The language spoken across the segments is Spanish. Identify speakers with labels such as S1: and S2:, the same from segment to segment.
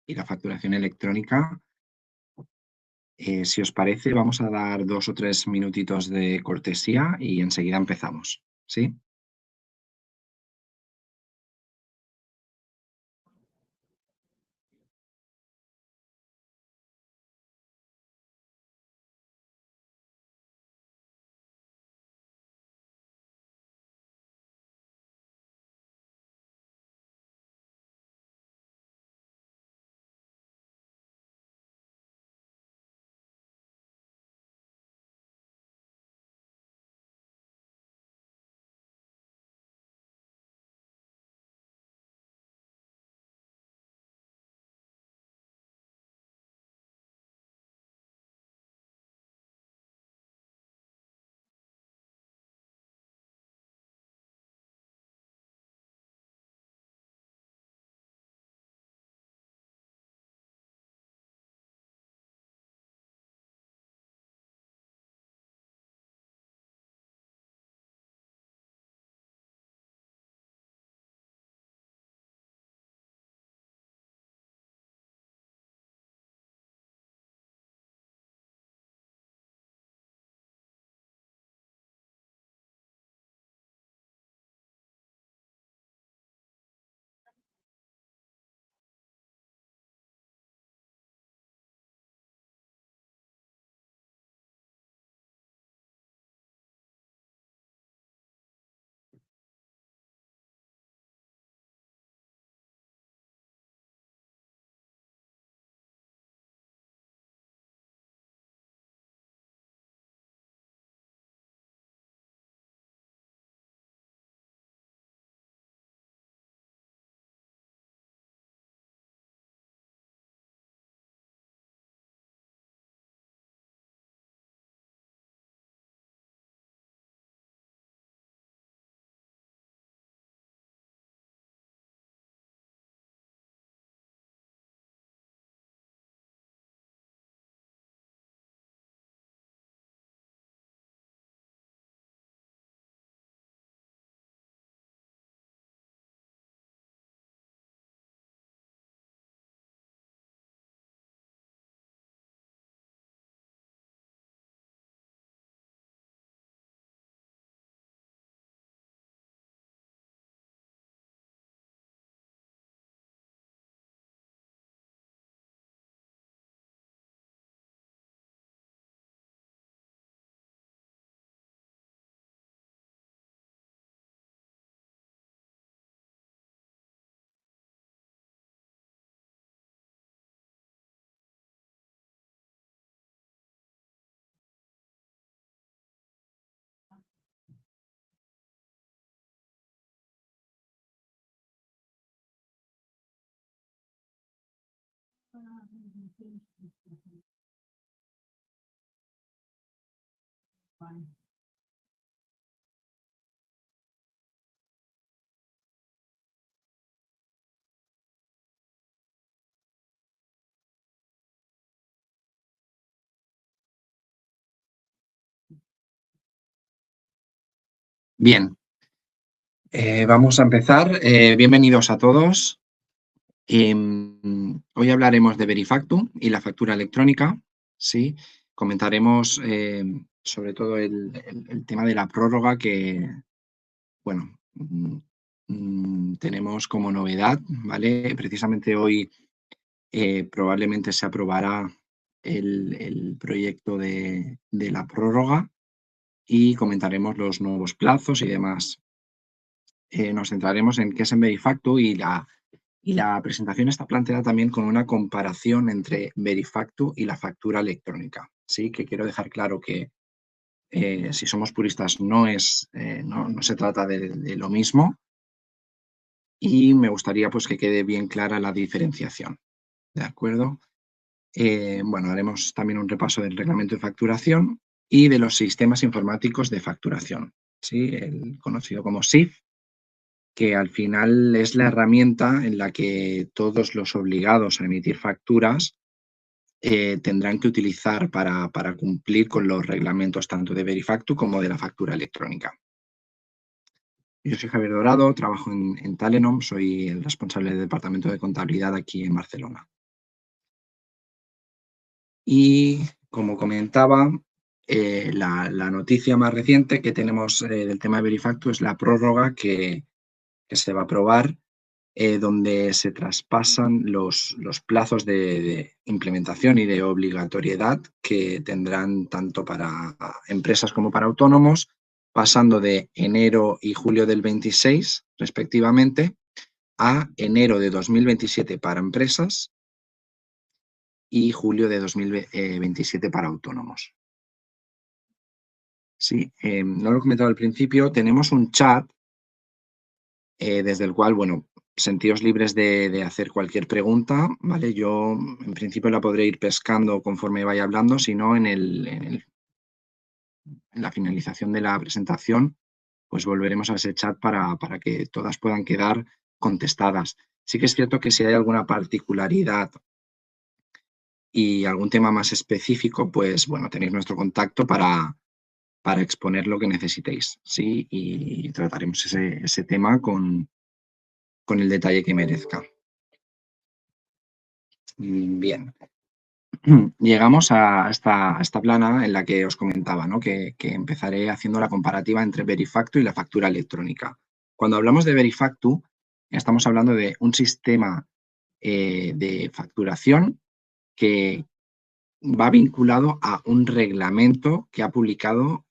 S1: y la facturación electrónica. Si os parece, vamos a dar 2 o 3 minutitos de cortesía y enseguida empezamos, ¿sí? Bien, vamos a empezar. Bienvenidos a todos. Hoy hablaremos de Verifactu y la factura electrónica, ¿sí? Comentaremos sobre todo el tema de la prórroga que, bueno, tenemos como novedad, ¿vale? Precisamente hoy probablemente se aprobará el proyecto de la prórroga y comentaremos los nuevos plazos y demás. Nos centraremos en qué es en Verifactu y la presentación está planteada también con una comparación entre Verifactu y la factura electrónica. Sí, que quiero dejar claro que si somos puristas no se trata de lo mismo y me gustaría pues que quede bien clara la diferenciación. ¿De acuerdo? Bueno, haremos también un repaso del reglamento de facturación y de los sistemas informáticos de facturación, ¿sí? El conocido como SIF, que al final es la herramienta en la que todos los obligados a emitir facturas tendrán que utilizar para cumplir con los reglamentos tanto de Verifactu como de la factura electrónica. Yo soy Javier Dorado, trabajo en Talenom, soy el responsable del departamento de contabilidad aquí en Barcelona. Y como comentaba, la noticia más reciente que tenemos del tema de Verifactu es la prórroga que se va a aprobar, donde se traspasan los plazos de implementación y de obligatoriedad que tendrán tanto para empresas como para autónomos, pasando de enero y julio del 26, respectivamente, a enero de 2027 para empresas y julio de 2027 para autónomos. Sí, no lo he comentado al principio, tenemos un chat desde el cual, bueno, sentíos libres de hacer cualquier pregunta, ¿vale? Yo, en principio, la podré ir pescando conforme vaya hablando, si no, en la finalización de la presentación, pues volveremos a ese chat para que todas puedan quedar contestadas. Sí que es cierto que si hay alguna particularidad y algún tema más específico, pues, bueno, tenéis nuestro contacto para exponer lo que necesitéis, ¿sí? Y trataremos ese tema con el detalle que merezca. Bien, llegamos a esta plana en la que os comentaba, ¿no? que empezaré haciendo la comparativa entre Verifactu y la factura electrónica. Cuando hablamos de Verifactu, estamos hablando de un sistema de facturación que va vinculado a un reglamento que ha publicado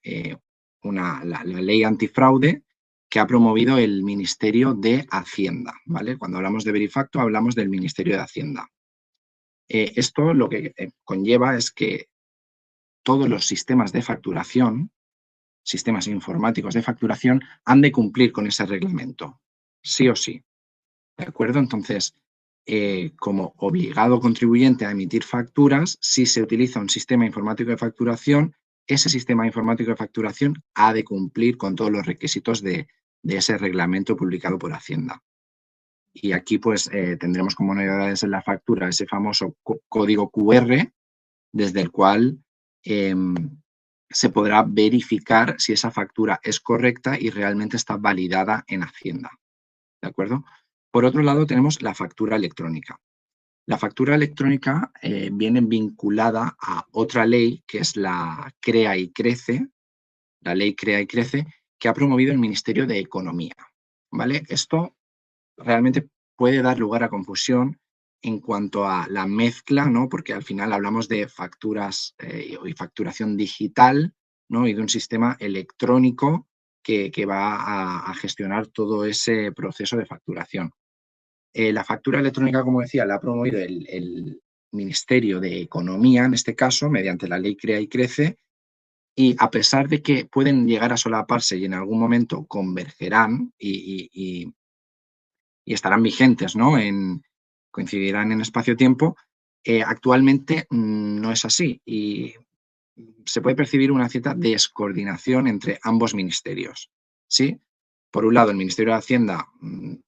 S1: la ley antifraude que ha promovido el Ministerio de Hacienda, ¿vale? Cuando hablamos de Verifactu hablamos del Ministerio de Hacienda. Esto lo que conlleva es que todos los sistemas de facturación, sistemas informáticos de facturación, han de cumplir con ese reglamento, sí o sí. ¿De acuerdo? Entonces, como obligado contribuyente a emitir facturas, si se utiliza un sistema informático de facturación, ese sistema informático de facturación ha de cumplir con todos los requisitos de ese reglamento publicado por Hacienda. Y aquí pues tendremos como novedades en la factura ese famoso código QR, desde el cual se podrá verificar si esa factura es correcta y realmente está validada en Hacienda. ¿De acuerdo? Por otro lado, tenemos la factura electrónica. La factura electrónica viene vinculada a otra ley, que es la Crea y Crece, la ley Crea y Crece, que ha promovido el Ministerio de Economía. ¿Vale? Esto realmente puede dar lugar a confusión en cuanto a la mezcla, ¿no? Porque al final hablamos de facturas y facturación digital, ¿no? Y de un sistema electrónico que va a gestionar todo ese proceso de facturación. La factura electrónica, como decía, la ha promovido el Ministerio de Economía, en este caso, mediante la ley Crea y Crece, y a pesar de que pueden llegar a solaparse y en algún momento convergerán y estarán vigentes, ¿no? Coincidirán en espacio-tiempo, actualmente no es así y se puede percibir una cierta descoordinación entre ambos ministerios, ¿sí? Por un lado, el Ministerio de Hacienda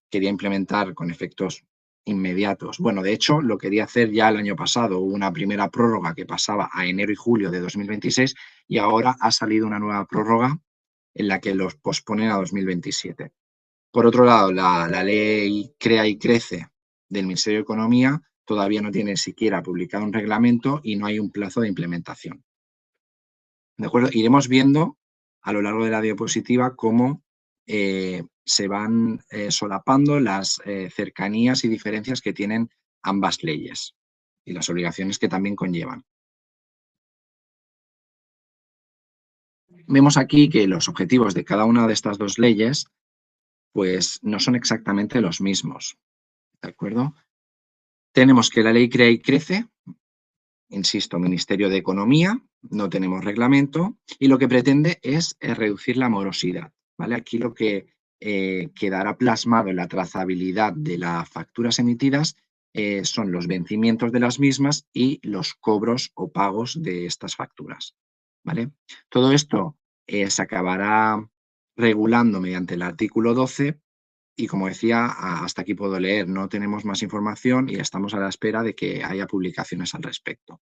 S1: quería implementar con efectos inmediatos. Bueno, de hecho, lo quería hacer ya el año pasado. Hubo una primera prórroga que pasaba a enero y julio de 2026 y ahora ha salido una nueva prórroga en la que los posponen a 2027. Por otro lado, la ley Crea y Crece del Ministerio de Economía todavía no tiene siquiera publicado un reglamento y no hay un plazo de implementación. ¿De acuerdo? Iremos viendo a lo largo de la diapositiva cómo se van solapando las cercanías y diferencias que tienen ambas leyes y las obligaciones que también conllevan. Vemos aquí que los objetivos de cada una de estas dos leyes pues no son exactamente los mismos, ¿de acuerdo? Tenemos que la ley Crea y Crece, insisto, Ministerio de Economía, no tenemos reglamento y lo que pretende es reducir la morosidad, ¿vale? Aquí lo que quedará plasmado en la trazabilidad de las facturas emitidas son los vencimientos de las mismas y los cobros o pagos de estas facturas, ¿vale? Todo esto se acabará regulando mediante el artículo 12 y como decía, hasta aquí puedo leer, no tenemos más información y estamos a la espera de que haya publicaciones al respecto.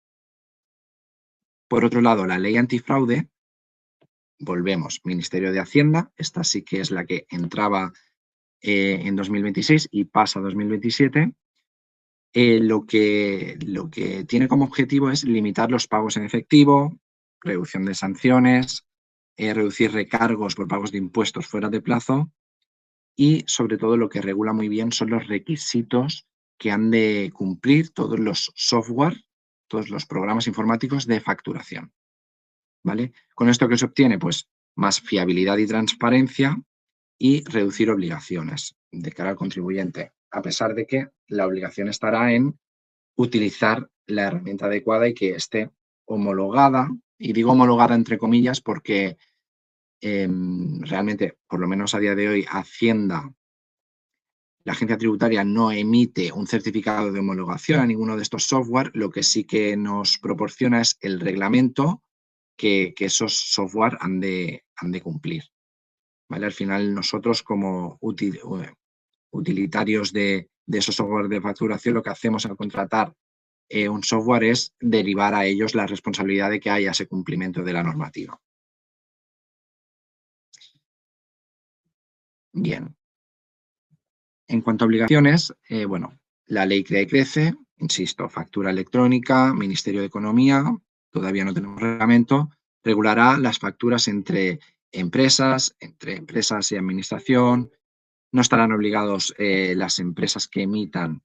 S1: Por otro lado, la ley antifraude, volvemos, Ministerio de Hacienda, esta sí que es la que entraba en 2026 y pasa a 2027, lo que tiene como objetivo es limitar los pagos en efectivo, reducción de sanciones, reducir recargos por pagos de impuestos fuera de plazo y, sobre todo, lo que regula muy bien son los requisitos que han de cumplir todos los software, todos los programas informáticos de facturación, ¿vale? ¿Con esto qué se obtiene? Pues más fiabilidad y transparencia y reducir obligaciones de cara al contribuyente, a pesar de que la obligación estará en utilizar la herramienta adecuada y que esté homologada, y digo homologada entre comillas porque realmente, por lo menos a día de hoy, Hacienda, la agencia tributaria no emite un certificado de homologación a ninguno de estos software, lo que sí que nos proporciona es el reglamento que esos software han de cumplir, ¿vale? Al final nosotros como utilitarios de esos software de facturación, lo que hacemos al contratar un software es derivar a ellos la responsabilidad de que haya ese cumplimiento de la normativa. Bien. En cuanto a obligaciones, bueno, la ley crea y crece, insisto, factura electrónica, Ministerio de Economía, todavía no tenemos reglamento, regulará las facturas entre empresas y administración. No estarán obligados las empresas que emitan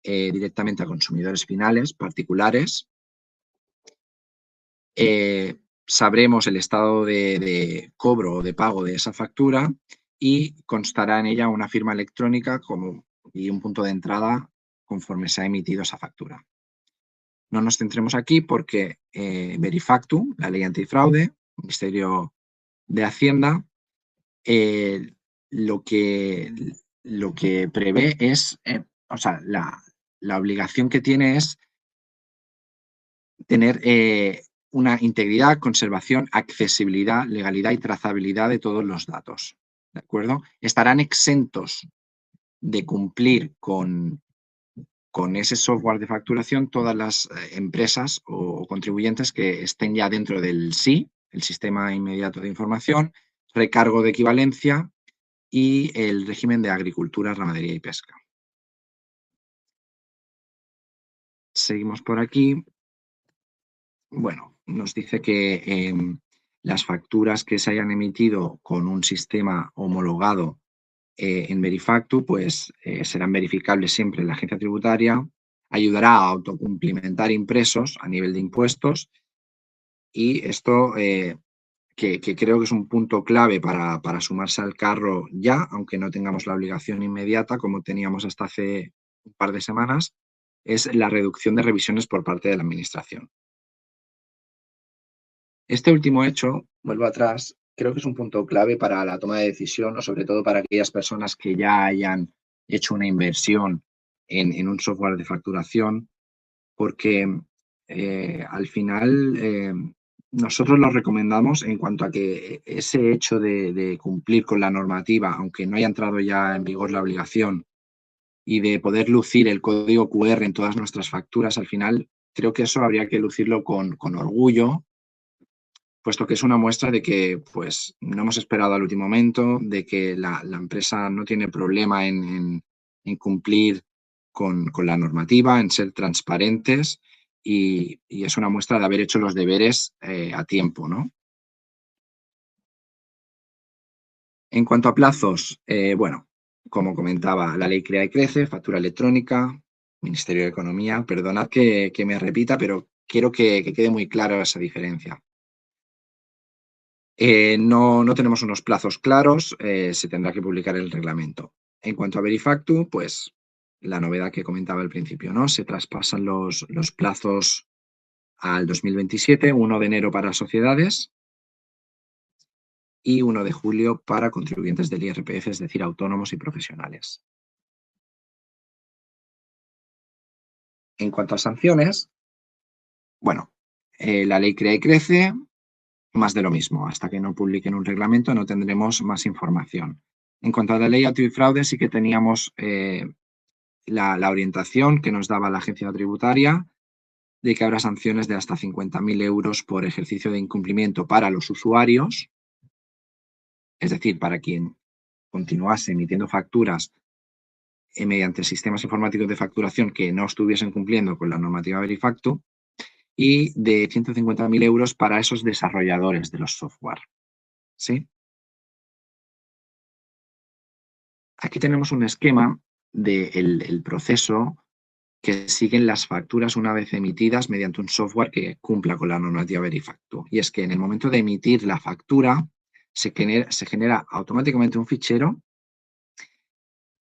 S1: directamente a consumidores finales, particulares. Sabremos el estado de cobro o de pago de esa factura y constará en ella una firma electrónica y un punto de entrada conforme se ha emitido esa factura. No nos centremos aquí porque Verifactu, la ley antifraude, Ministerio de Hacienda, lo que prevé es, la obligación que tiene es tener una integridad, conservación, accesibilidad, legalidad y trazabilidad de todos los datos, ¿de acuerdo? Estarán exentos de cumplir con ese software de facturación todas las empresas o contribuyentes que estén ya dentro del SI, el Sistema Inmediato de Información, recargo de equivalencia y el régimen de agricultura, ramadería y pesca. Seguimos por aquí. Bueno, nos dice que las facturas que se hayan emitido con un sistema homologado en Verifactu, pues serán verificables siempre en la agencia tributaria, ayudará a autocumplimentar impresos a nivel de impuestos y esto que creo que es un punto clave para sumarse al carro ya, aunque no tengamos la obligación inmediata como teníamos hasta hace un par de semanas, es la reducción de revisiones por parte de la Administración. Este último hecho, vuelvo atrás, creo que es un punto clave para la toma de decisión o sobre todo para aquellas personas que ya hayan hecho una inversión en un software de facturación, porque al final nosotros lo recomendamos en cuanto a que ese hecho de cumplir con la normativa, aunque no haya entrado ya en vigor la obligación, y de poder lucir el código QR en todas nuestras facturas, al final creo que eso habría que lucirlo con orgullo, puesto que es una muestra de que pues, no hemos esperado al último momento, de que la empresa no tiene problema en cumplir con la normativa, en ser transparentes y es una muestra de haber hecho los deberes a tiempo, ¿no? En cuanto a plazos, bueno, como comentaba, la ley crea y crece, factura electrónica, Ministerio de Economía. Perdonad que me repita, pero quiero que quede muy clara esa diferencia. No tenemos unos plazos claros, se tendrá que publicar el reglamento. En cuanto a Verifactu, pues la novedad que comentaba al principio, ¿no? Se traspasan los plazos al 2027, 1 de enero para sociedades y 1 de julio para contribuyentes del IRPF, es decir, autónomos y profesionales. En cuanto a sanciones, bueno, la ley crea y crece, más de lo mismo. Hasta que no publiquen un reglamento no tendremos más información. En cuanto a la ley antifraude, sí que teníamos la orientación que nos daba la agencia tributaria de que habrá sanciones de hasta 50.000 euros por ejercicio de incumplimiento para los usuarios, es decir, para quien continuase emitiendo facturas mediante sistemas informáticos de facturación que no estuviesen cumpliendo con la normativa Verifactu, y de 150.000 euros para esos desarrolladores de los software. ¿Sí? Aquí tenemos un esquema del proceso que siguen las facturas una vez emitidas mediante un software que cumpla con la normativa Verifactu. Y es que en el momento de emitir la factura se genera automáticamente un fichero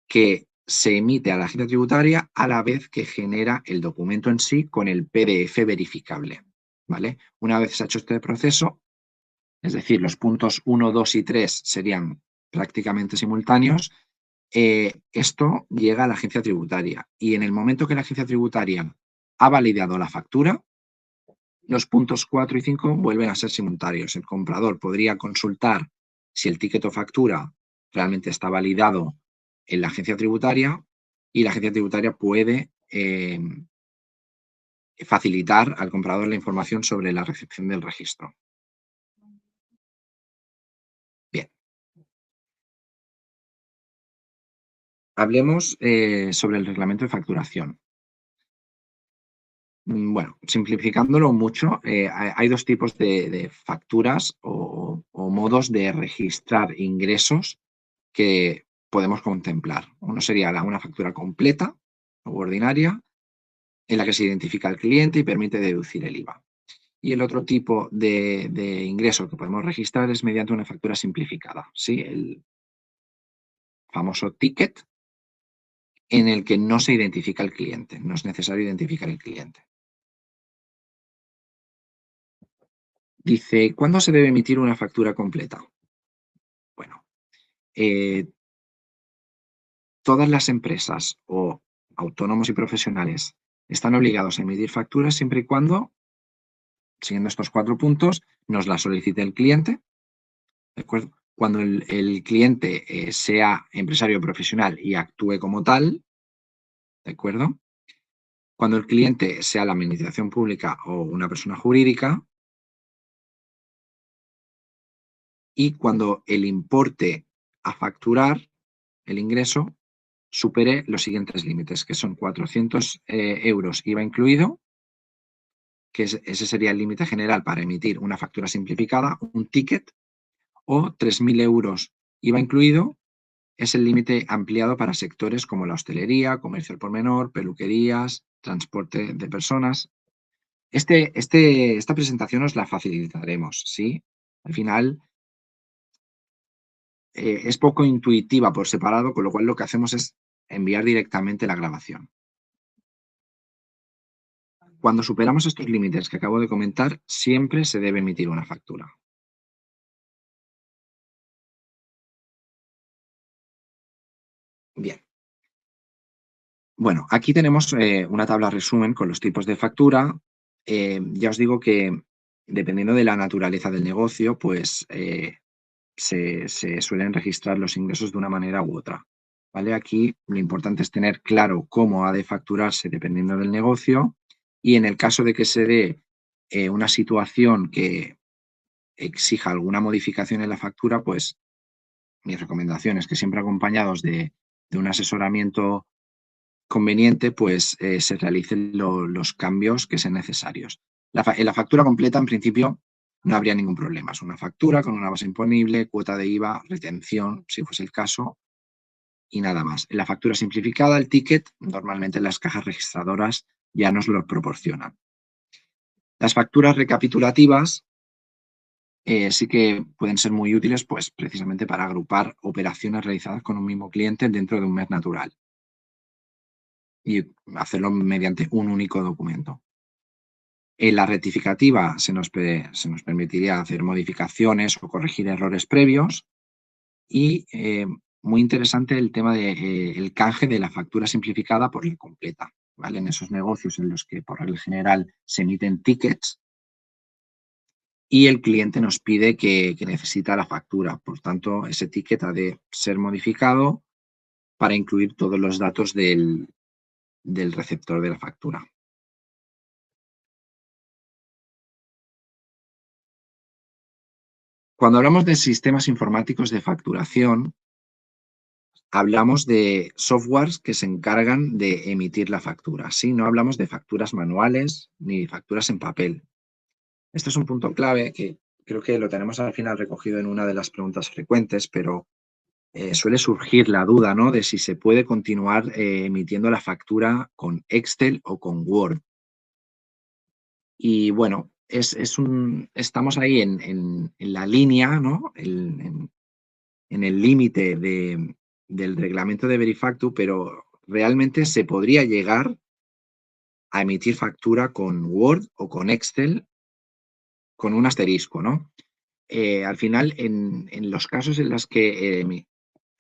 S1: que se emite a la agencia tributaria a la vez que genera el documento en sí con el PDF verificable. ¿Vale? Una vez se ha hecho este proceso, es decir, los puntos 1, 2 y 3 serían prácticamente simultáneos, esto llega a la agencia tributaria y en el momento que la agencia tributaria ha validado la factura, los puntos 4 y 5 vuelven a ser simultáneos. El comprador podría consultar si el ticket o factura realmente está validado en la agencia tributaria y la agencia tributaria puede facilitar al comprador la información sobre la recepción del registro. Bien. Hablemos sobre el reglamento de facturación. Bueno, simplificándolo mucho, hay dos tipos de facturas o modos de registrar ingresos que podemos contemplar. Uno sería una factura completa o ordinaria, en la que se identifica al cliente y permite deducir el IVA. Y el otro tipo de ingreso que podemos registrar es mediante una factura simplificada, ¿sí? El famoso ticket en el que no se identifica el cliente, no es necesario identificar el cliente. Dice, ¿cuándo se debe emitir una factura completa? Bueno, eh, todas las empresas o autónomos y profesionales están obligados a emitir facturas siempre y cuando, siguiendo estos 4 puntos, nos la solicite el cliente, ¿de acuerdo? Cuando el cliente sea empresario profesional y actúe como tal, ¿de acuerdo? Cuando el cliente sea la administración pública o una persona jurídica y cuando el importe a facturar, el ingreso, supere los siguientes límites, que son 400 euros IVA incluido, que ese sería el límite general para emitir una factura simplificada, un ticket, o 3.000 euros IVA incluido, es el límite ampliado para sectores como la hostelería, comercio al por menor, peluquerías, transporte de personas. Esta presentación os la facilitaremos, ¿sí? Al final es poco intuitiva por separado, con lo cual lo que hacemos es enviar directamente la grabación. Cuando superamos estos límites que acabo de comentar, siempre se debe emitir una factura. Bien. Bueno, aquí tenemos una tabla resumen con los tipos de factura. Ya os digo que dependiendo de la naturaleza del negocio, pues se suelen registrar los ingresos de una manera u otra. ¿Vale? Aquí lo importante es tener claro cómo ha de facturarse dependiendo del negocio y en el caso de que se dé una situación que exija alguna modificación en la factura, pues mi recomendación es que siempre acompañados de un asesoramiento conveniente, pues se realicen los cambios que sean necesarios. En la factura completa, en principio, no habría ningún problema. Es una factura con una base imponible, cuota de IVA, retención, si fuese el caso, y nada más. En la factura simplificada, el ticket, normalmente las cajas registradoras ya nos lo proporcionan. Las facturas recapitulativas sí que pueden ser muy útiles, pues precisamente para agrupar operaciones realizadas con un mismo cliente dentro de un mes natural y hacerlo mediante un único documento. En la rectificativa se nos permitiría hacer modificaciones o corregir errores previos y muy interesante el tema del canje de la factura simplificada por la completa. ¿Vale? En esos negocios en los que por regla general se emiten tickets y el cliente nos pide que necesita la factura. Por tanto, ese ticket ha de ser modificado para incluir todos los datos del receptor de la factura. Cuando hablamos de sistemas informáticos de facturación, hablamos de softwares que se encargan de emitir la factura, ¿sí? No hablamos de facturas manuales ni facturas en papel. Esto es un punto clave que creo que lo tenemos al final recogido en una de las preguntas frecuentes, pero suele surgir la duda, ¿no?, de si se puede continuar emitiendo la factura con Excel o con Word. Y bueno, estamos ahí en la línea, ¿no?, en el límite del reglamento de Verifactu, pero realmente se podría llegar a emitir factura con Word o con Excel con un asterisco, ¿no? Al final, en los casos en los que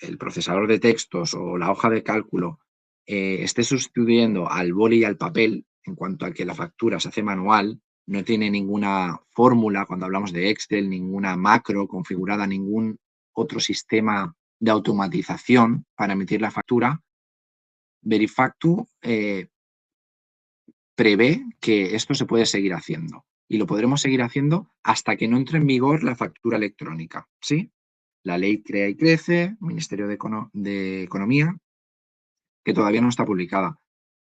S1: el procesador de textos o la hoja de cálculo esté sustituyendo al boli y al papel, en cuanto a que la factura se hace manual, no tiene ninguna fórmula cuando hablamos de Excel, ninguna macro configurada, ningún otro sistema de automatización para emitir la factura, Verifactu prevé que esto se puede seguir haciendo y lo podremos seguir haciendo hasta que no entre en vigor la factura electrónica, ¿sí? La ley Crea y Crece, Ministerio de Economía, que todavía no está publicada.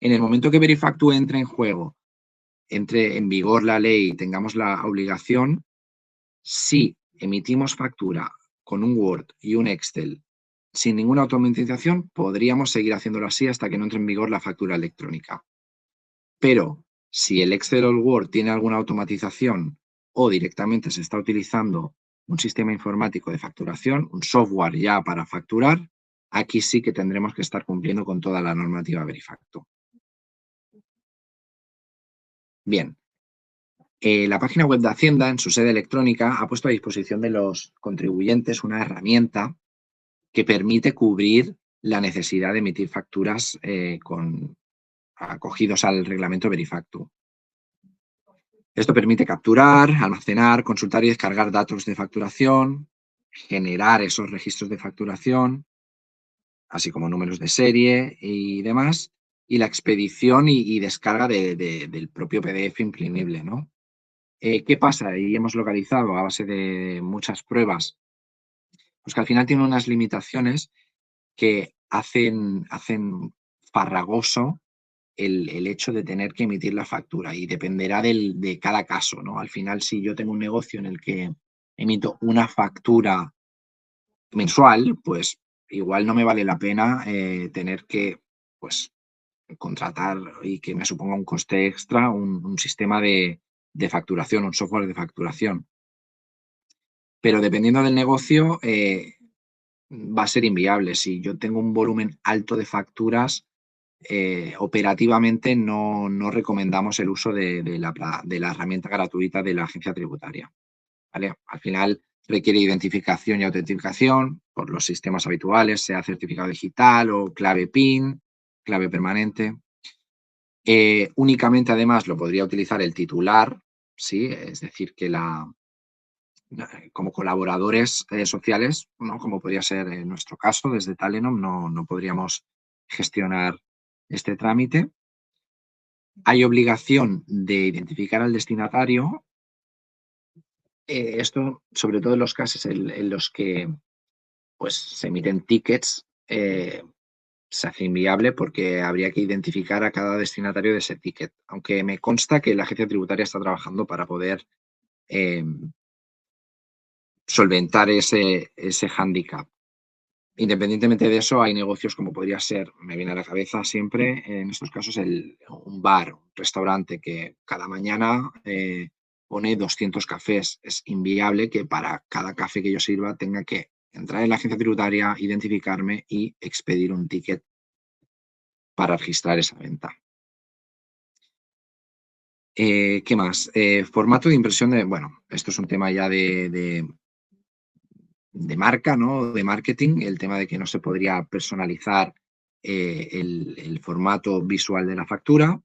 S1: En el momento que Verifactu entre en juego, entre en vigor la ley y tengamos la obligación, si emitimos factura con un Word y un Excel sin ninguna automatización, podríamos seguir haciéndolo así hasta que no entre en vigor la factura electrónica. Pero si el Excel o el Word tiene alguna automatización o directamente se está utilizando un sistema informático de facturación, un software ya para facturar, aquí sí que tendremos que estar cumpliendo con toda la normativa Verifactu. Bien, la página web de Hacienda, en su sede electrónica, ha puesto a disposición de los contribuyentes una herramienta que permite cubrir la necesidad de emitir facturas acogidos al reglamento Verifactu. Esto permite capturar, almacenar, consultar y descargar datos de facturación, generar esos registros de facturación, así como números de serie y demás, y la expedición y descarga del propio PDF imprimible, ¿no? ¿Qué pasa? Y hemos localizado a base de muchas pruebas, pues que al final tiene unas limitaciones que hacen farragoso el hecho de tener que emitir la factura y dependerá de cada caso, ¿no? Al final, si yo tengo un negocio en el que emito una factura mensual, pues igual no me vale la pena tener que, pues, contratar y que me suponga un coste extra un sistema de facturación, un software de facturación. Pero dependiendo del negocio, va a ser inviable. Si yo tengo un volumen alto de facturas, operativamente no recomendamos el uso de la herramienta gratuita de la agencia tributaria, ¿vale? Al final requiere identificación y autenticación por los sistemas habituales, sea certificado digital o clave PIN, clave permanente. Únicamente, además, lo podría utilizar el titular, ¿sí? Es decir, que como colaboradores sociales, ¿no?, como podría ser en nuestro caso, desde Talenom, no podríamos gestionar este trámite. Hay obligación de identificar al destinatario. Esto, sobre todo en los casos en los que pues, se emiten tickets, se hace inviable porque habría que identificar a cada destinatario de ese ticket, aunque me consta que la agencia tributaria está trabajando para poder solventar ese hándicap. Independientemente de eso, hay negocios como podría ser, me viene a la cabeza siempre, en estos casos, un bar, un restaurante que cada mañana pone 200 cafés. Es inviable que para cada café que yo sirva tenga que entrar en la agencia tributaria, identificarme y expedir un ticket para registrar esa venta. ¿Qué más? Formato de impresión bueno, esto es un tema ya de marca, ¿no?, de marketing, el tema de que no se podría personalizar el formato visual de la factura.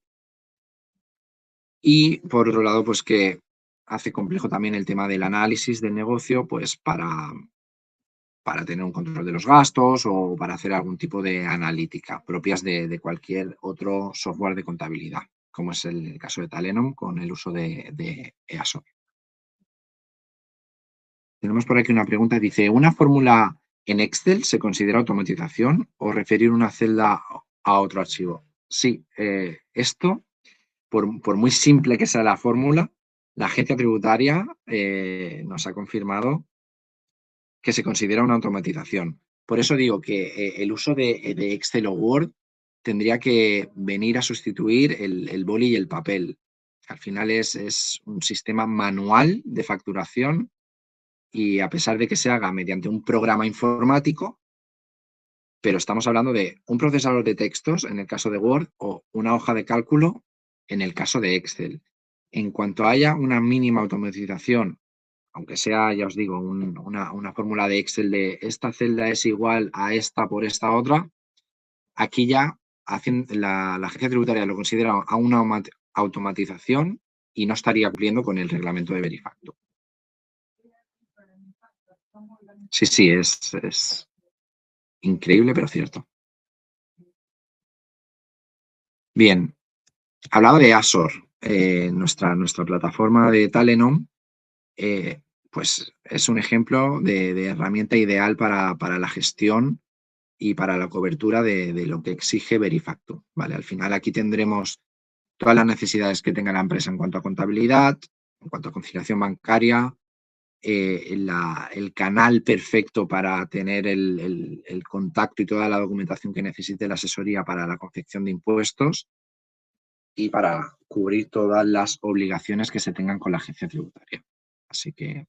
S1: Y por otro lado, pues que hace complejo también el tema del análisis del negocio, pues para tener un control de los gastos o para hacer algún tipo de analítica propias de cualquier otro software de contabilidad, como es el caso de Talenom con el uso de EASO. Tenemos por aquí una pregunta, dice, ¿una fórmula ¿En Excel se considera automatización o referir una celda a otro archivo? Sí, esto, por muy simple que sea la fórmula, la agencia tributaria nos ha confirmado que se considera una automatización. Por eso digo que el uso de Excel o Word tendría que venir a sustituir el boli y el papel. Al final es un sistema manual de facturación y a pesar de que se haga mediante un programa informático, pero estamos hablando de un procesador de textos en el caso de Word o una hoja de cálculo en el caso de Excel. En cuanto haya una mínima automatización, aunque sea, ya os digo, una fórmula de Excel de esta celda es igual a esta por esta otra, aquí ya la agencia tributaria lo considera a una automatización y no estaría cumpliendo con el reglamento de Verifacto. Sí, es increíble, pero cierto. Bien, hablaba de Azor, nuestra plataforma de Talenom, pues es un ejemplo de herramienta ideal para la gestión y para la cobertura de lo que exige Verifacto. ¿Vale? Al final aquí tendremos todas las necesidades que tenga la empresa en cuanto a contabilidad, en cuanto a conciliación bancaria, el canal perfecto para tener el contacto y toda la documentación que necesite la asesoría para la confección de impuestos y para cubrir todas las obligaciones que se tengan con la agencia tributaria. Así que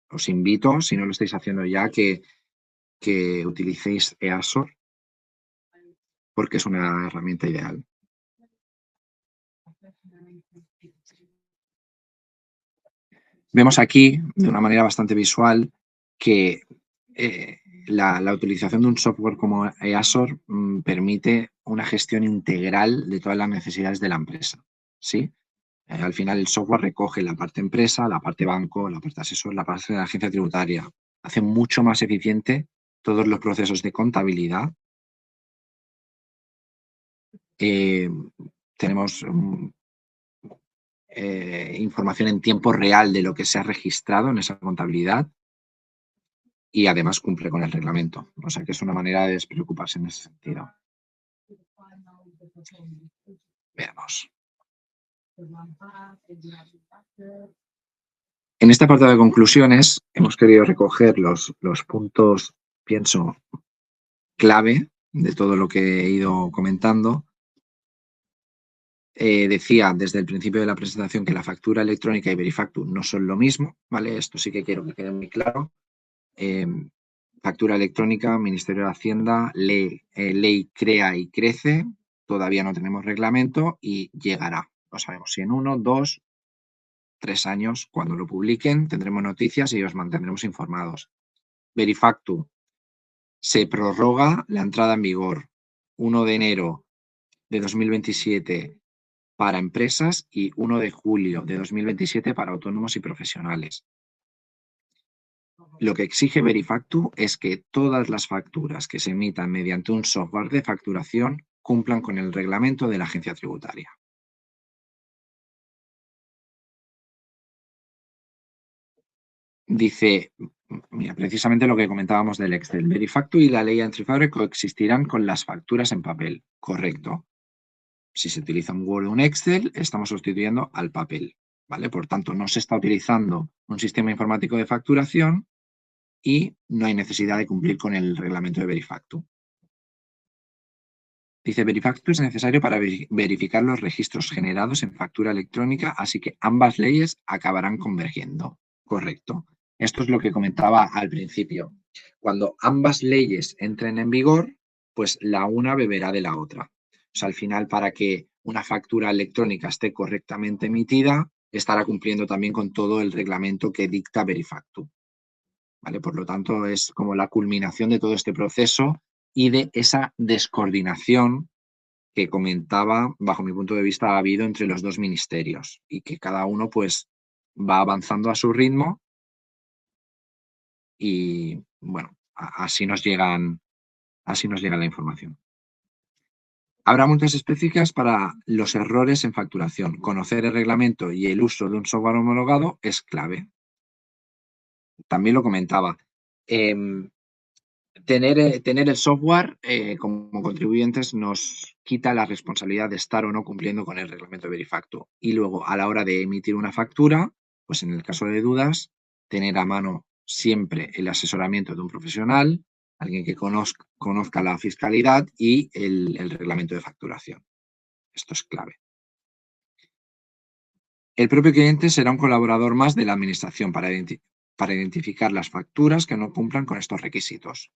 S1: os invito, si no lo estáis haciendo ya, que utilicéis Easor porque es una herramienta ideal. Vemos aquí, de una manera bastante visual, que la utilización de un software como Easor permite una gestión integral de todas las necesidades de la empresa. ¿Sí? Al final el software recoge la parte empresa, la parte banco, la parte asesor, la parte de la agencia tributaria. Hace mucho más eficiente todos los procesos de contabilidad. Tenemos información en tiempo real de lo que se ha registrado en esa contabilidad y además cumple con el reglamento. O sea que es una manera de despreocuparse en ese sentido. Veamos. En este apartado de conclusiones hemos querido recoger los puntos, pienso, clave de todo lo que he ido comentando. Decía desde el principio de la presentación que la factura electrónica y Verifactu no son lo mismo, ¿vale? Esto sí que quiero que quede muy claro. Factura electrónica, Ministerio de Hacienda, ley crea y crece, todavía no tenemos reglamento y llegará. No sabemos si en 1, 2, 3 años, cuando lo publiquen, tendremos noticias y os mantendremos informados. Verifactu, se prorroga la entrada en vigor 1 de enero de 2027 para empresas y 1 de julio de 2027 para autónomos y profesionales. Lo que exige Verifactu es que todas las facturas que se emitan mediante un software de facturación cumplan con el reglamento de la agencia tributaria. Dice, mira, precisamente lo que comentábamos del Excel. Verifactu y la ley antifraude coexistirán con las facturas en papel. Correcto. Si se utiliza un Word o un Excel, estamos sustituyendo al papel, ¿vale? Por tanto, no se está utilizando un sistema informático de facturación y no hay necesidad de cumplir con el reglamento de Verifactu. Dice, Verifactu es necesario para verificar los registros generados en factura electrónica, así que ambas leyes acabarán convergiendo. Correcto. Esto es lo que comentaba al principio. Cuando ambas leyes entren en vigor, pues la una beberá de la otra. O sea, al final, para que una factura electrónica esté correctamente emitida, estará cumpliendo también con todo el reglamento que dicta Verifactu. ¿Vale? Por lo tanto, es como la culminación de todo este proceso y de esa descoordinación que comentaba, bajo mi punto de vista, ha habido entre los dos ministerios y que cada uno pues va avanzando a su ritmo y bueno, así nos llega la información. Habrá multas específicas para los errores en facturación. Conocer el reglamento y el uso de un software homologado es clave. También lo comentaba. Tener el software como contribuyentes nos quita la responsabilidad de estar o no cumpliendo con el reglamento de Verifactu. Y luego, a la hora de emitir una factura, pues en el caso de dudas, tener a mano siempre el asesoramiento de un profesional, alguien que conozca la fiscalidad y el reglamento de facturación. Esto es clave. El propio cliente será un colaborador más de la administración para identificar las facturas que no cumplan con estos requisitos.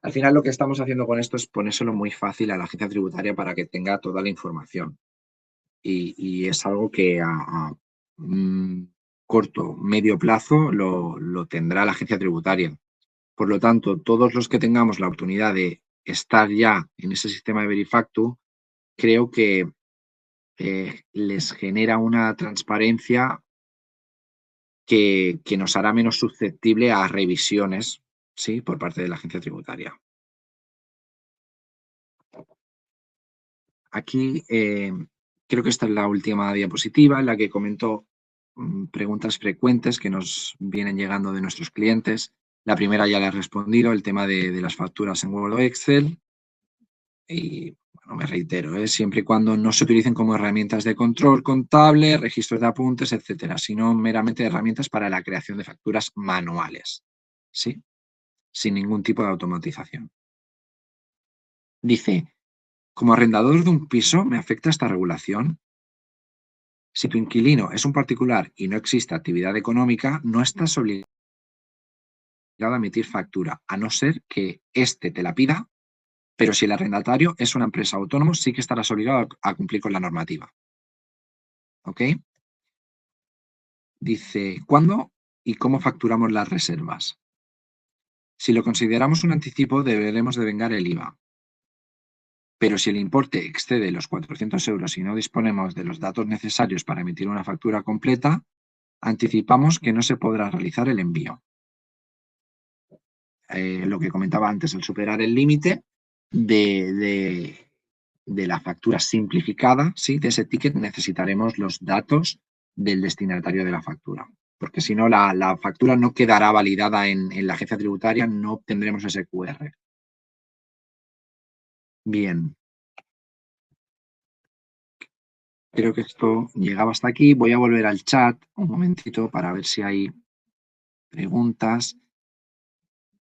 S1: Al final lo que estamos haciendo con esto es ponérselo muy fácil a la agencia tributaria para que tenga toda la información. Y es algo que a corto, medio plazo lo tendrá la agencia tributaria. Por lo tanto, todos los que tengamos la oportunidad de estar ya en ese sistema de Verifactu, creo que les genera una transparencia que nos hará menos susceptible a revisiones, ¿sí?, por parte de la agencia tributaria. Aquí creo que esta es la última diapositiva en la que comento preguntas frecuentes que nos vienen llegando de nuestros clientes. La primera ya la he respondido, el tema de las facturas en Word o Excel. Y bueno, me reitero, siempre y cuando no se utilicen como herramientas de control contable, registros de apuntes, etcétera, sino meramente herramientas para la creación de facturas manuales, ¿sí?, sin ningún tipo de automatización. Dice, como arrendador de un piso, ¿me afecta esta regulación? Si tu inquilino es un particular y no existe actividad económica, no estás obligado a emitir factura, a no ser que éste te la pida, pero si el arrendatario es una empresa autónoma, sí que estarás obligado a cumplir con la normativa. ¿Ok? Dice, ¿cuándo y cómo facturamos las reservas? Si lo consideramos un anticipo, deberemos devengar el IVA. Pero si el importe excede los 400 euros y no disponemos de los datos necesarios para emitir una factura completa, anticipamos que no se podrá realizar el envío. Lo que comentaba antes, al superar el límite de la factura simplificada, ¿sí?, de ese ticket, necesitaremos los datos del destinatario de la factura. Porque si no, la factura no quedará validada en la agencia tributaria, no obtendremos ese QR. Bien. Creo que esto llegaba hasta aquí. Voy a volver al chat un momentito para ver si hay preguntas.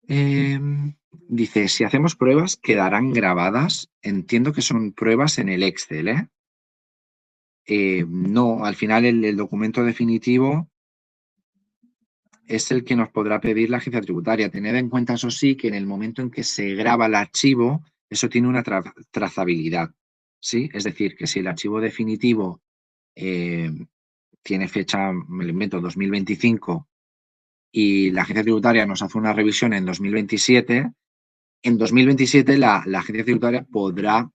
S1: Dice, si hacemos pruebas, ¿quedarán grabadas? Entiendo que son pruebas en el Excel, ¿eh? No, al final el documento definitivo es el que nos podrá pedir la agencia tributaria. Tened en cuenta, eso sí, que en el momento en que se graba el archivo, eso tiene una trazabilidad, ¿sí? Es decir, que si el archivo definitivo tiene fecha, me lo invento, 2025, y la agencia tributaria nos hace una revisión en 2027, en 2027 la agencia tributaria podrá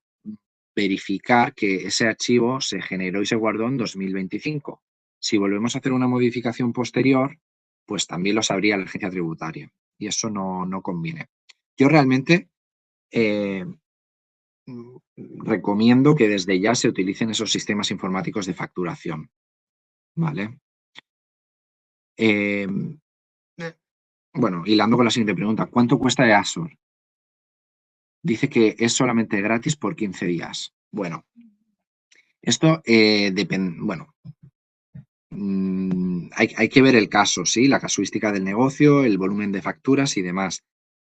S1: verificar que ese archivo se generó y se guardó en 2025. Si volvemos a hacer una modificación posterior, pues también lo sabría la agencia tributaria y eso no conviene. Yo realmente recomiendo que desde ya se utilicen esos sistemas informáticos de facturación, ¿vale? Bueno, hilando con la siguiente pregunta, ¿cuánto cuesta EASOR? Dice que es solamente gratis por 15 días. Bueno, esto depende, bueno, hay que ver el caso, ¿sí? La casuística del negocio, el volumen de facturas y demás.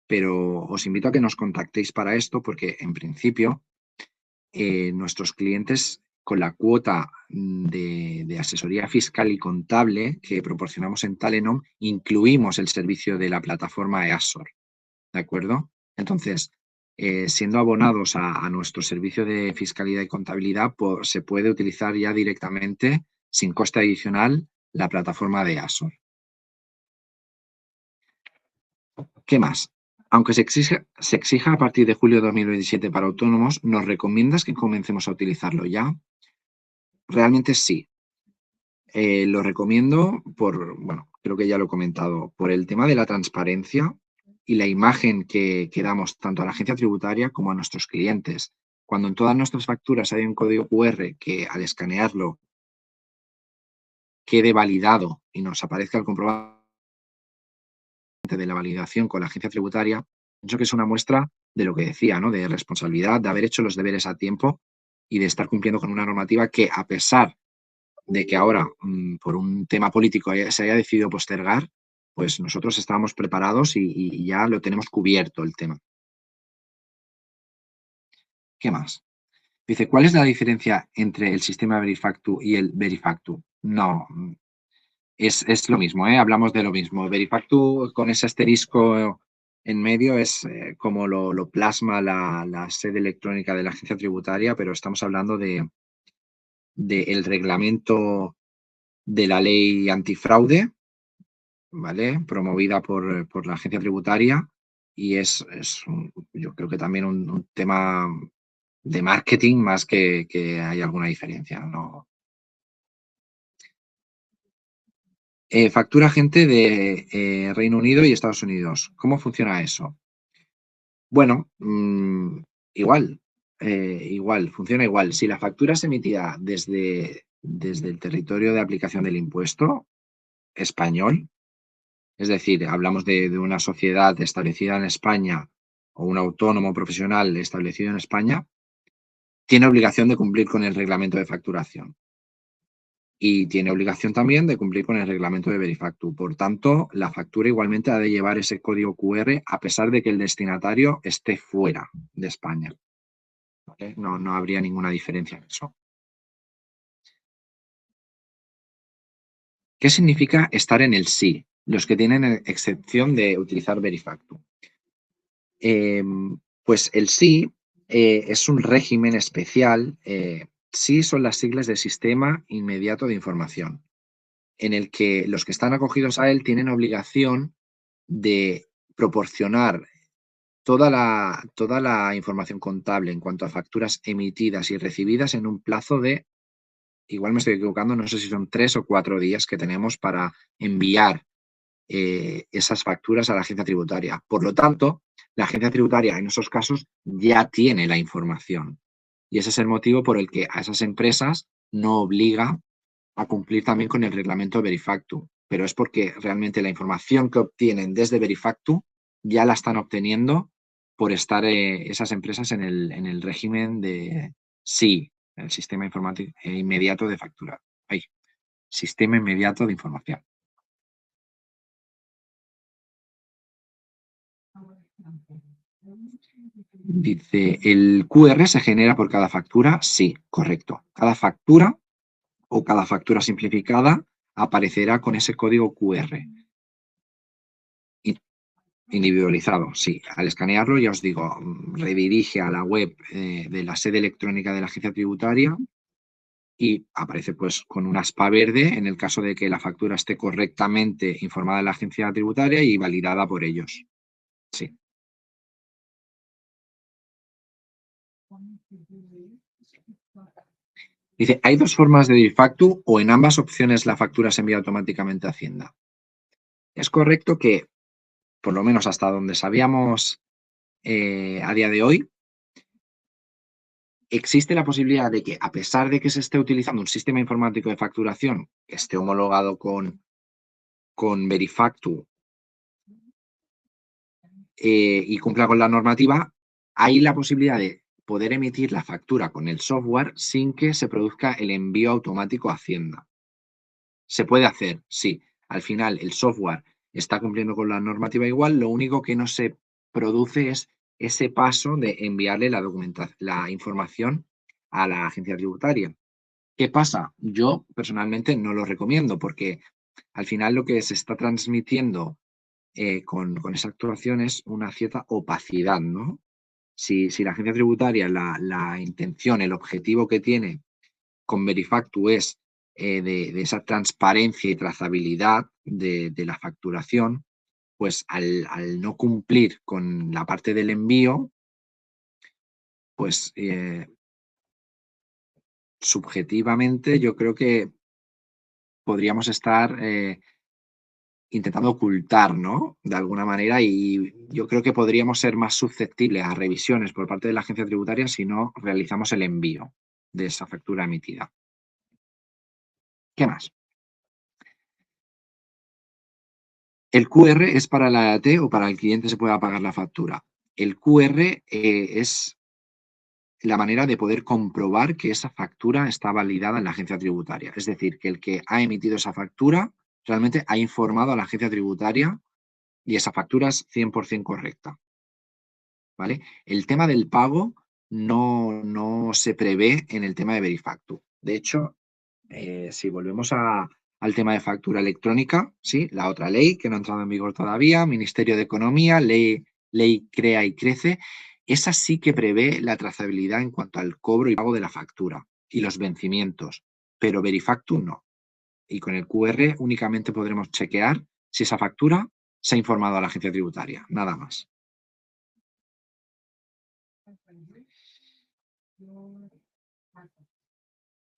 S1: Pero os invito a que nos contactéis para esto porque, en principio, nuestros clientes, con la cuota de asesoría fiscal y contable que proporcionamos en Talenom, incluimos el servicio de la plataforma EASOR, ¿de acuerdo? Entonces, siendo abonados a nuestro servicio de fiscalidad y contabilidad, se puede utilizar ya directamente, sin coste adicional, la plataforma de EASOR. ¿Qué más? Aunque se exija a partir de julio de 2027 para autónomos, ¿nos recomiendas que comencemos a utilizarlo ya? Realmente sí. Lo recomiendo bueno, creo que ya lo he comentado, por el tema de la transparencia y la imagen que damos tanto a la agencia tributaria como a nuestros clientes. Cuando en todas nuestras facturas hay un código QR que al escanearlo quede validado y nos aparezca el comprobante de la validación con la agencia tributaria, Pienso que es una muestra de lo que decía, ¿no? De responsabilidad, de haber hecho los deberes a tiempo y de estar cumpliendo con una normativa que, a pesar de que ahora, por un tema político, se haya decidido postergar, pues nosotros estábamos preparados y ya lo tenemos cubierto el tema. ¿Qué más? Dice, ¿cuál es la diferencia entre el sistema Verifactu y el Verifactu? No, es lo mismo, ¿eh? Hablamos de lo mismo. Verifactu con ese asterisco en medio es como lo plasma la sede electrónica de la agencia tributaria, pero estamos hablando del reglamento de la ley antifraude, ¿vale? Promovida por la agencia tributaria y yo creo que también un tema de marketing más que hay alguna diferencia, ¿no? Factura gente de Reino Unido y Estados Unidos. ¿Cómo funciona eso? Bueno, igual, funciona igual. Si la factura es emitida desde el territorio de aplicación del impuesto español, es decir, hablamos de una sociedad establecida en España o un autónomo profesional establecido en España, tiene obligación de cumplir con el reglamento de facturación. Y tiene obligación también de cumplir con el reglamento de Verifactu. Por tanto, la factura igualmente ha de llevar ese código QR a pesar de que el destinatario esté fuera de España. ¿Vale? No habría ninguna diferencia en eso. ¿Qué significa estar en el sí? Los que tienen excepción de utilizar Verifactu. Pues el sí es un régimen especial. Sí son las siglas de Sistema Inmediato de Información, en el que los que están acogidos a él tienen obligación de proporcionar toda la información contable en cuanto a facturas emitidas y recibidas en un plazo de, igual me estoy equivocando, no sé si son 3 o 4 días que tenemos para enviar esas facturas a la agencia tributaria. Por lo tanto, la agencia tributaria en esos casos ya tiene la información. Y ese es el motivo por el que a esas empresas no obliga a cumplir también con el reglamento de Verifactu, pero es porque realmente la información que obtienen desde Verifactu ya la están obteniendo por estar esas empresas en el régimen de SI, el sistema informático inmediato de factura. Ay, sistema inmediato de información. Dice, ¿el QR se genera por cada factura? Sí, correcto. Cada factura o cada factura simplificada aparecerá con ese código QR. Individualizado, sí. Al escanearlo, ya os digo, redirige a la web de la sede electrónica de la agencia tributaria y aparece pues con un aspa verde en el caso de que la factura esté correctamente informada en la agencia tributaria y validada por ellos. Sí. Dice, ¿hay dos formas de Verifactu o en ambas opciones la factura se envía automáticamente a Hacienda? Es correcto que, por lo menos hasta donde sabíamos a día de hoy, existe la posibilidad de que, a pesar de que se esté utilizando un sistema informático de facturación que esté homologado con Verifactu y cumpla con la normativa, hay la posibilidad de poder emitir la factura con el software sin que se produzca el envío automático a Hacienda. Se puede hacer, sí. Al final, el software está cumpliendo con la normativa igual, lo único que no se produce es ese paso de enviarle la información a la agencia tributaria. ¿Qué pasa? Yo personalmente no lo recomiendo porque al final lo que se está transmitiendo con esa actuación es una cierta opacidad, ¿no? Si la agencia tributaria, la intención, el objetivo que tiene con Verifactu es de esa transparencia y trazabilidad de la facturación, pues al no cumplir con la parte del envío, pues subjetivamente yo creo que podríamos estar intentando ocultar, ¿no? De alguna manera, y yo creo que podríamos ser más susceptibles a revisiones por parte de la agencia tributaria si no realizamos el envío de esa factura emitida. ¿Qué más? ¿El QR es para la EAT o para el cliente se pueda pagar la factura? el QR es la manera de poder comprobar que esa factura está validada en la agencia tributaria. Es decir, que el que ha emitido esa factura realmente ha informado a la agencia tributaria y esa factura es 100% correcta. ¿Vale? El tema del pago no se prevé en el tema de Verifactu. De hecho, si volvemos al tema de factura electrónica, ¿sí? La otra ley que no ha entrado en vigor todavía, Ministerio de Economía, ley Crea y Crece, esa sí que prevé la trazabilidad en cuanto al cobro y pago de la factura y los vencimientos, pero Verifactu no. Y con el QR únicamente podremos chequear si esa factura se ha informado a la agencia tributaria, nada más.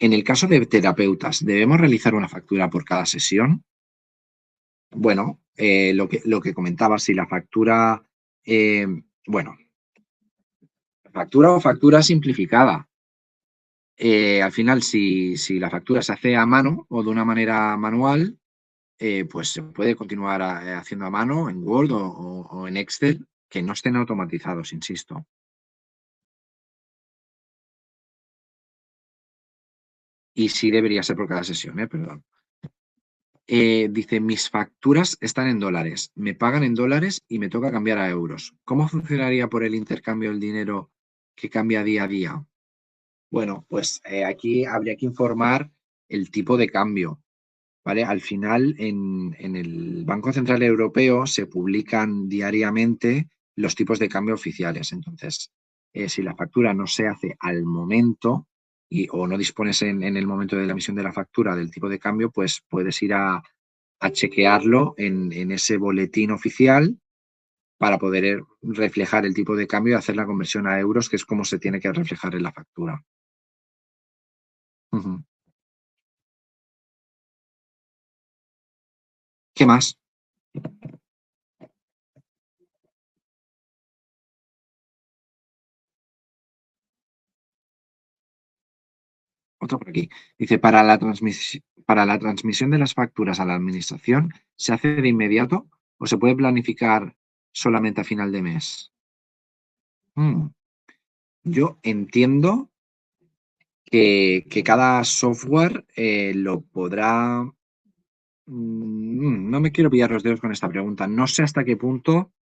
S1: En el caso de terapeutas, ¿debemos realizar una factura por cada sesión? Bueno, lo que comentaba, si la factura, factura o factura simplificada. Al final, si la factura se hace a mano o de una manera manual, pues se puede continuar haciendo a mano en Word o en Excel, que no estén automatizados, insisto. Y sí debería ser por cada sesión, perdón. Dice, mis facturas están en dólares, me pagan en dólares y me toca cambiar a euros. ¿Cómo funcionaría por el intercambio del dinero que cambia día a día? Bueno, pues aquí habría que informar el tipo de cambio, ¿vale? Al final, en el Banco Central Europeo se publican diariamente los tipos de cambio oficiales. Entonces, si la factura no se hace al momento o no dispones en el momento de la emisión de la factura del tipo de cambio, pues puedes ir a chequearlo en ese boletín oficial para poder reflejar el tipo de cambio y hacer la conversión a euros, que es como se tiene que reflejar en la factura. Uh-huh. ¿Qué más? Otro por aquí. Dice, para la transmisión de las facturas a la administración, ¿se hace de inmediato o se puede planificar solamente a final de mes? Yo entiendo que cada software lo podrá... no me quiero pillar los dedos con esta pregunta. No sé hasta qué punto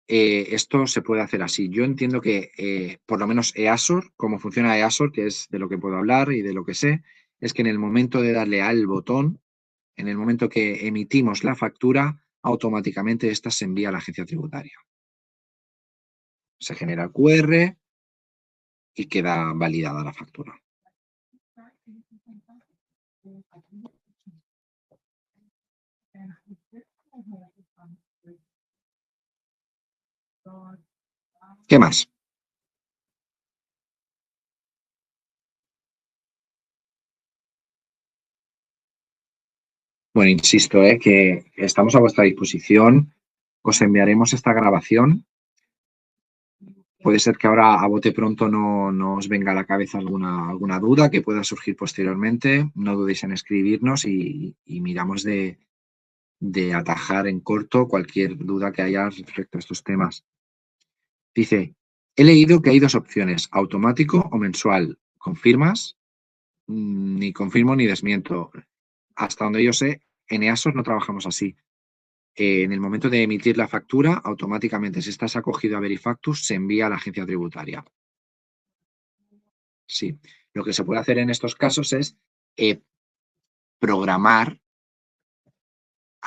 S1: esto se puede hacer así. Yo entiendo que por lo menos Easor, como funciona Easor, que es de lo que puedo hablar y de lo que sé, es que en el momento de darle al botón, en el momento que emitimos la factura, automáticamente esta se envía a la agencia tributaria. Se genera el QR y queda validada la factura. ¿Qué más? Bueno, insisto, que estamos a vuestra disposición. Os enviaremos esta grabación. Puede ser que ahora a bote pronto no os venga a la cabeza alguna duda que pueda surgir posteriormente. No dudéis en escribirnos y miramos de atajar en corto cualquier duda que haya respecto a estos temas. Dice, he leído que hay dos opciones, automático o mensual. ¿Confirmas? Ni confirmo ni desmiento. Hasta donde yo sé, en EASOS no trabajamos así. En el momento de emitir la factura, automáticamente, si estás acogido a Verifactus, se envía a la agencia tributaria. Sí. Lo que se puede hacer en estos casos es programar.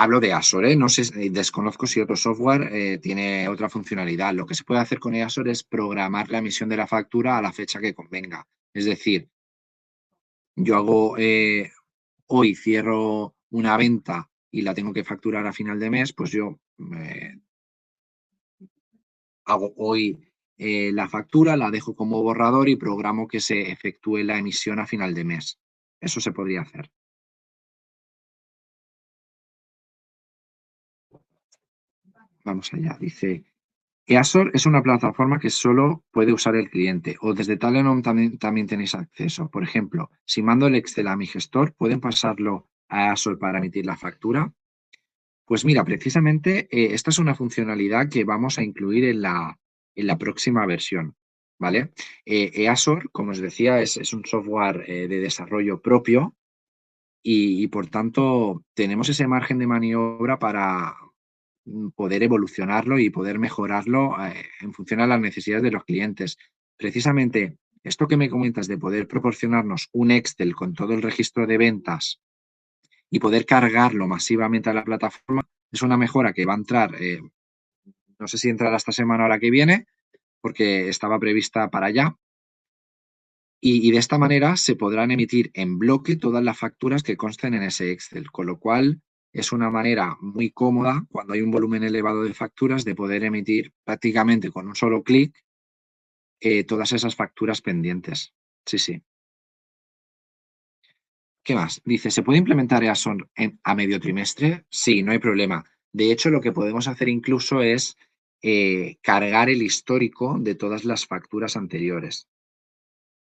S1: Hablo de Azure, no sé, desconozco si otro software tiene otra funcionalidad. Lo que se puede hacer con Azure es programar la emisión de la factura a la fecha que convenga. Es decir, yo hago hoy cierro una venta y la tengo que facturar a final de mes, pues yo hago hoy la factura, la dejo como borrador y programo que se efectúe la emisión a final de mes. Eso se podría hacer. Vamos allá, dice, Easor es una plataforma que solo puede usar el cliente o desde Talenom también tenéis acceso. Por ejemplo, si mando el Excel a mi gestor, ¿pueden pasarlo a Easor para emitir la factura? Pues mira, precisamente esta es una funcionalidad que vamos a incluir en en la próxima versión, ¿vale? Easor, como os decía, es un software de desarrollo propio y, por tanto, tenemos ese margen de maniobra para poder evolucionarlo y poder mejorarlo en función a las necesidades de los clientes. Precisamente, esto que me comentas de poder proporcionarnos un Excel con todo el registro de ventas y poder cargarlo masivamente a la plataforma es una mejora que va a entrar, no sé si entrará esta semana o la que viene, porque estaba prevista para allá. Y de esta manera se podrán emitir en bloque todas las facturas que consten en ese Excel, con lo cual es una manera muy cómoda, cuando hay un volumen elevado de facturas, de poder emitir prácticamente con un solo clic todas esas facturas pendientes. Sí, sí. ¿Qué más? Dice, ¿se puede implementar Eason a medio trimestre? Sí, no hay problema. De hecho, lo que podemos hacer incluso es cargar el histórico de todas las facturas anteriores,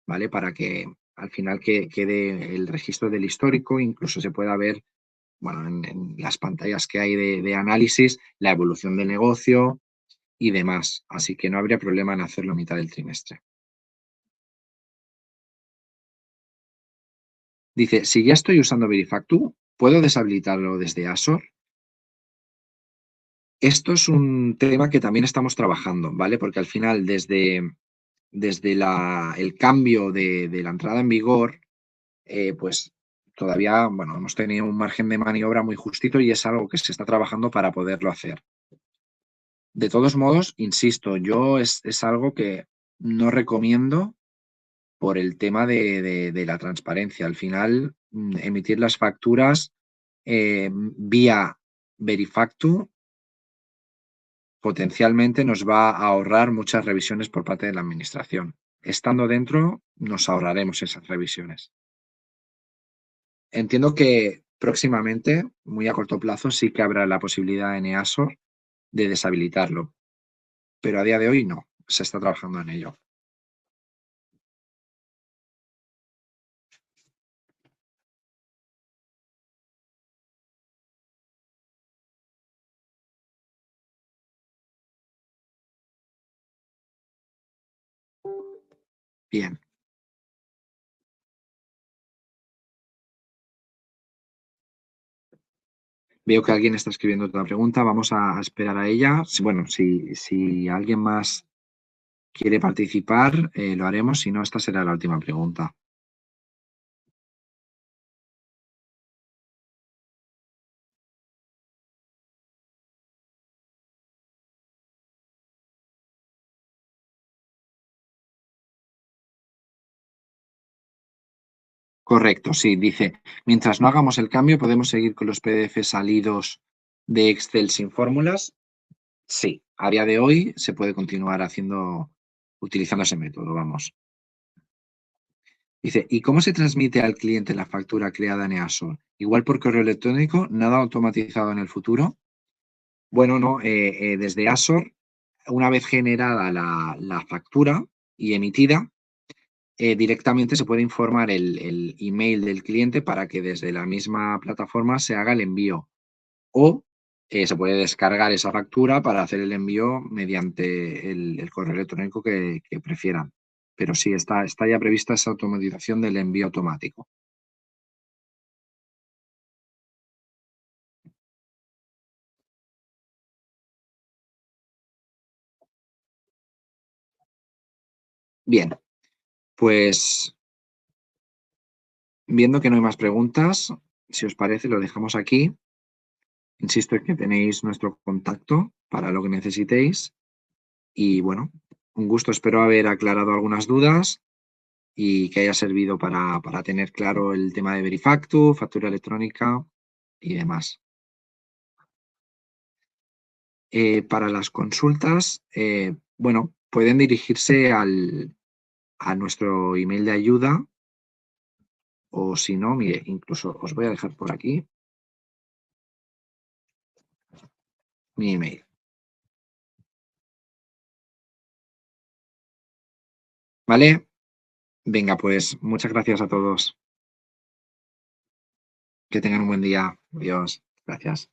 S1: ¿vale? Para que al final quede el registro del histórico, incluso se pueda ver, bueno, en las pantallas que hay de análisis, la evolución del negocio y demás. Así que no habría problema en hacerlo a mitad del trimestre. Dice, si ya estoy usando Verifactu, ¿puedo deshabilitarlo desde Azure? Esto es un tema que también estamos trabajando, ¿vale? Porque al final, desde el cambio de la entrada en vigor, pues todavía, bueno, hemos tenido un margen de maniobra muy justito y es algo que se está trabajando para poderlo hacer. De todos modos, insisto, yo es algo que no recomiendo por el tema de la transparencia. Al final, emitir las facturas vía Verifactu potencialmente nos va a ahorrar muchas revisiones por parte de la administración. Estando dentro, nos ahorraremos esas revisiones. Entiendo que próximamente, muy a corto plazo, sí que habrá la posibilidad en EASO de deshabilitarlo, pero a día de hoy no, se está trabajando en ello. Bien, veo que alguien está escribiendo otra pregunta, vamos a esperar a ella. Bueno, si alguien más quiere participar, lo haremos, si no, esta será la última pregunta. Correcto, sí, dice, mientras no hagamos el cambio, ¿podemos seguir con los PDF salidos de Excel sin fórmulas? Sí, a día de hoy se puede continuar utilizando ese método, vamos. Dice, ¿y cómo se transmite al cliente la factura creada en EASO? Igual por correo electrónico, nada automatizado en el futuro. Bueno, no, desde ASOR, una vez generada la factura y emitida, directamente se puede informar el email del cliente para que desde la misma plataforma se haga el envío. O se puede descargar esa factura para hacer el envío mediante el correo electrónico que prefieran. Pero sí, está ya prevista esa automatización del envío automático. Bien, pues viendo que no hay más preguntas, si os parece, lo dejamos aquí. Insisto en que tenéis nuestro contacto para lo que necesitéis. Y bueno, un gusto, espero haber aclarado algunas dudas y que haya servido para tener claro el tema de Verifactu, factura electrónica y demás. Para las consultas, bueno, pueden dirigirse a nuestro email de ayuda o si no, mire, incluso os voy a dejar por aquí mi email. ¿Vale? Venga, pues muchas gracias a todos. Que tengan un buen día. Adiós. Gracias.